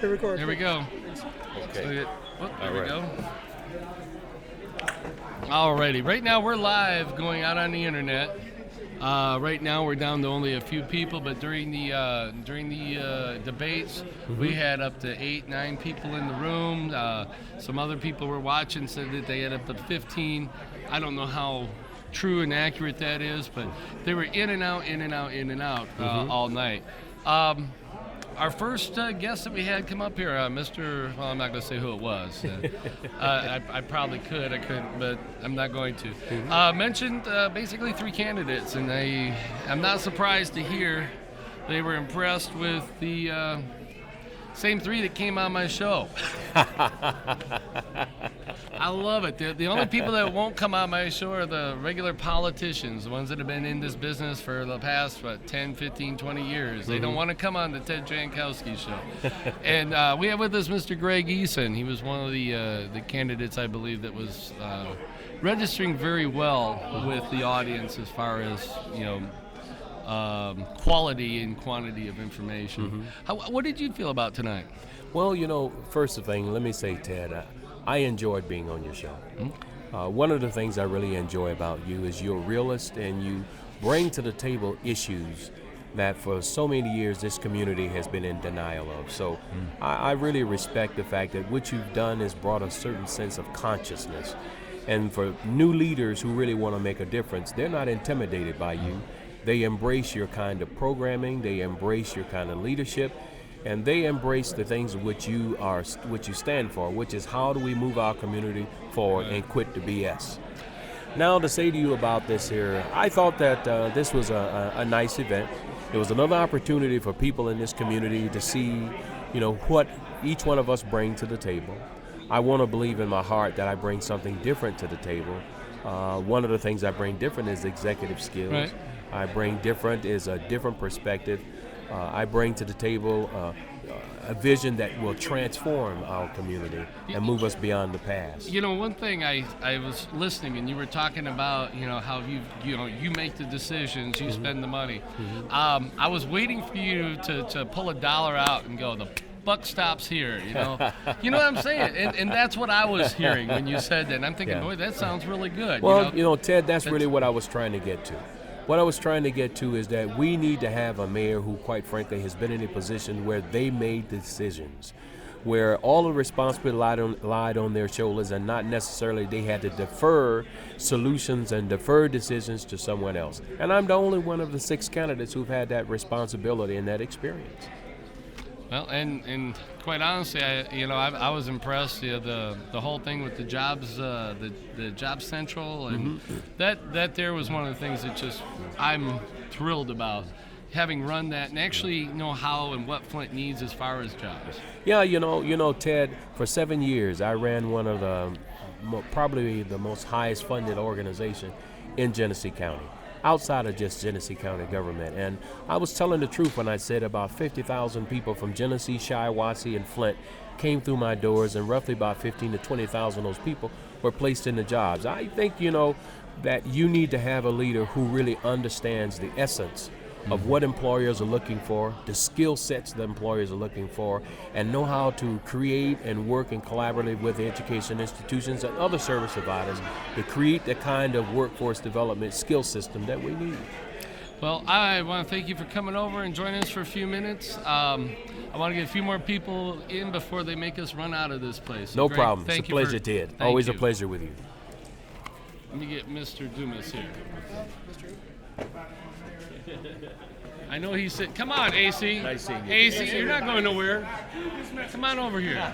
Here we go. Okay. There we go. Alrighty. Right now we're live, going out on the internet. Right now we're down to only a few people, but during the debates, we had up to 8, 9 people in the room. Some other people were watching said that they had up to 15. I don't know how true and accurate that is, but they were in and out, all night. Our first guest that we had come up here, Mr. Well, I'm not going to say who it was. I probably could. I couldn't, but I'm not going to. Mentioned basically 3 candidates, and I'm not surprised to hear they were impressed with the same 3 that came on my show. I love it. The only people that won't come on my show are the regular politicians, the ones that have been in this business for the past, 10, 15, 20 years. They don't want to come on the Ted Jankowski show. And we have with us Mr. Greg Eason. He was one of the candidates, I believe, that was registering very well with the audience as far as, quality and quantity of information. What did you feel about tonight? Well, first thing, let me say, Ted, I enjoyed being on your show. One of the things I really enjoy about you is you're a realist and you bring to the table issues that for so many years this community has been in denial of. So I really respect the fact that what you've done has brought a certain sense of consciousness. And for new leaders who really want to make a difference, they're not intimidated by you. They embrace your kind of programming, they embrace your kind of leadership, and they embrace the things which you stand for, which is how do we move our community forward and quit the BS. Now, to say to you about this here, I thought that this was a nice event. It was another opportunity for people in this community to see, what each one of us bring to the table. I want to believe in my heart that I bring something different to the table. One of the things I bring different is executive skills. Right. I bring different is a different perspective. I bring to the table a vision that will transform our community and move us beyond the past. One thing I was listening, and you were talking about, how you make the decisions, you spend the money. I was waiting for you to pull a dollar out and go, the buck stops here, You know what I'm saying? And that's what I was hearing when you said that. And I'm thinking, boy, that sounds really good. Well, Ted, that's really what I was trying to get to. What I was trying to get to is that we need to have a mayor who, quite frankly, has been in a position where they made decisions, where all the responsibility lied on their shoulders and not necessarily they had to defer solutions and defer decisions to someone else. And I'm the only one of the 6 candidates who've had that responsibility and that experience. Well, and quite honestly, I was impressed. The whole thing with the jobs, the Job Central, and that there was one of the things that just I'm thrilled about, having run that and actually know how and what Flint needs as far as jobs. Yeah, Ted, for 7 years I ran one of the probably the most highest funded organization in Genesee County, outside of just Genesee County government. And I was telling the truth when I said about 50,000 people from Genesee, Shiawassee, and Flint came through my doors, and roughly about 15 to 20,000 of those people were placed into jobs. I think, that you need to have a leader who really understands the essence of what employers are looking for, the skill sets that employers are looking for, and know how to create and work and collaborate with the education institutions and other service providers to create the kind of workforce development skill system that we need. Well, I want to thank you for coming over and joining us for a few minutes. I want to get a few more people in before they make us run out of this place. So no Greg, problem. It's a pleasure, Ted. Always a pleasure with you. Let me get Mr. Dumas here. I know he said, come on, AC. Nice seeing you. AC, you're not going nowhere. Come on over here.